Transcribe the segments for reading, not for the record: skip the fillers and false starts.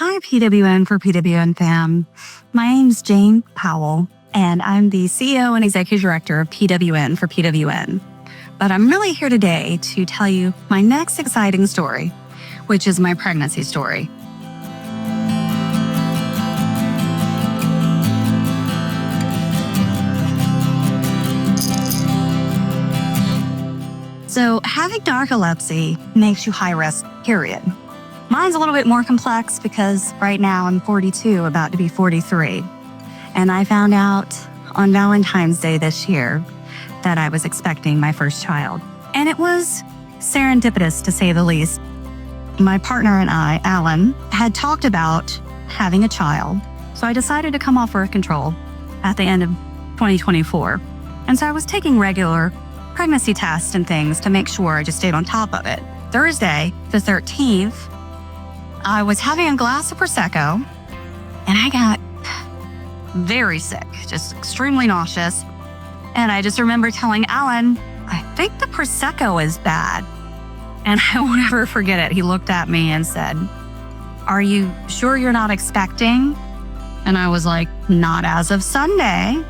Hi, PWN4PWN fam. My name's Jane Powell, and I'm the CEO and Executive Director of PWN4PWN. But I'm really here today to tell you my next exciting story, which is my pregnancy story. So having narcolepsy makes you high risk, period. Mine's a little bit more complex because right now I'm 42, about to be 43. And I found out on Valentine's Day this year that I was expecting my first child. And it was serendipitous, to say the least. My partner and I, Alan, had talked about having a child. So I decided to come off birth control at the end of 2024. And so I was taking regular pregnancy tests and things to make sure I just stayed on top of it. Thursday, the 13th, I was having a glass of Prosecco and I got very sick, just extremely nauseous. And I just remember telling Alan, I think the Prosecco is bad. And I won't ever forget it. He looked at me and said, "Are you sure you're not expecting?" And I was like, "Not as of Sunday."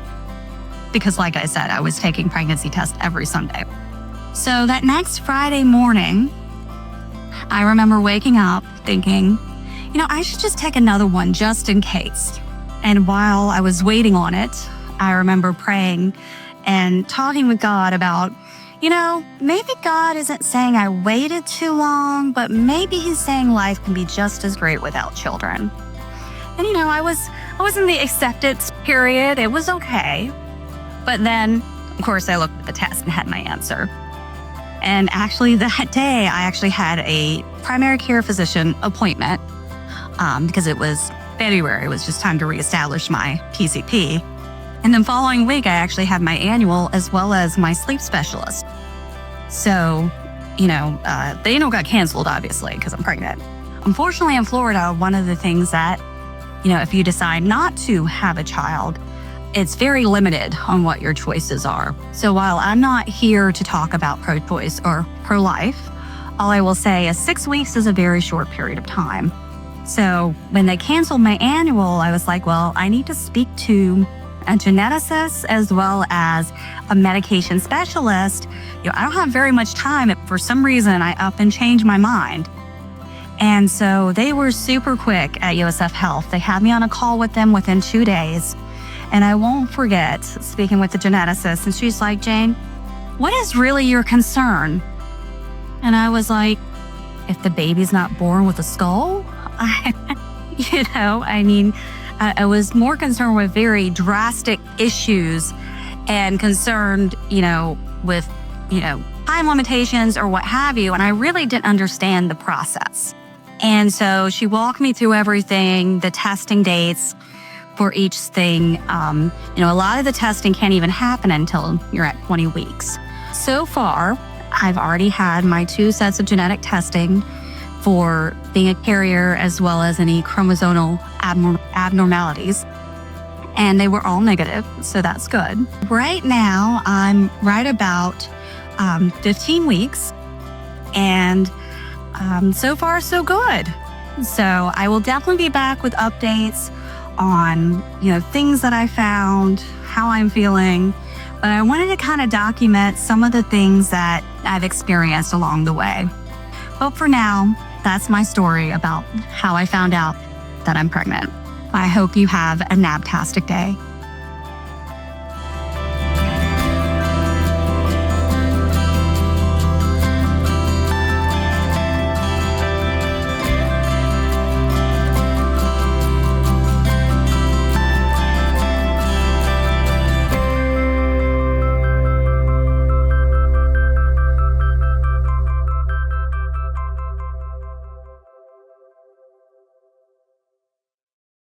Because like I said, I was taking pregnancy tests every Sunday. So that next Friday morning, I remember waking up thinking, I should just take another one just in case. And while I was waiting on it, I remember praying and talking with God about, maybe God isn't saying I waited too long, but maybe he's saying life can be just as great without children. And I was in the acceptance period. It was okay. But then, of course, I looked at the test and had my answer. And actually that day, I actually had a primary care physician appointment because it was February. It was just time to reestablish my PCP. And then following week, I actually had my annual as well as my sleep specialist. So, the annual got canceled, obviously, because I'm pregnant. Unfortunately, in Florida, one of the things that, if you decide not to have a child, it's very limited on what your choices are. So while I'm not here to talk about pro-choice or pro-life, all I will say is 6 weeks is a very short period of time. So when they canceled my annual, I was like, well, I need to speak to a geneticist as well as a medication specialist. I don't have very much time. For some reason, I up and changed my mind. And so they were super quick at USF Health. They had me on a call with them within 2 days. And I won't forget speaking with the geneticist, and she's like, "Jane, what is really your concern?" And I was like, if the baby's not born with a skull? I was more concerned with very drastic issues and concerned, with, time limitations or what have you. And I really didn't understand the process. And so she walked me through everything, the testing dates for each thing. A lot of the testing can't even happen until you're at 20 weeks. So far, I've already had my 2 sets of genetic testing for being a carrier as well as any chromosomal abnormalities. And they were all negative, so that's good. Right now, I'm right about 15 weeks. And so far, so good. So I will definitely be back with updates on, things that I found, how I'm feeling. But I wanted to kind of document some of the things that I've experienced along the way. But for now, that's my story about how I found out that I'm pregnant. I hope you have a nabtastic day.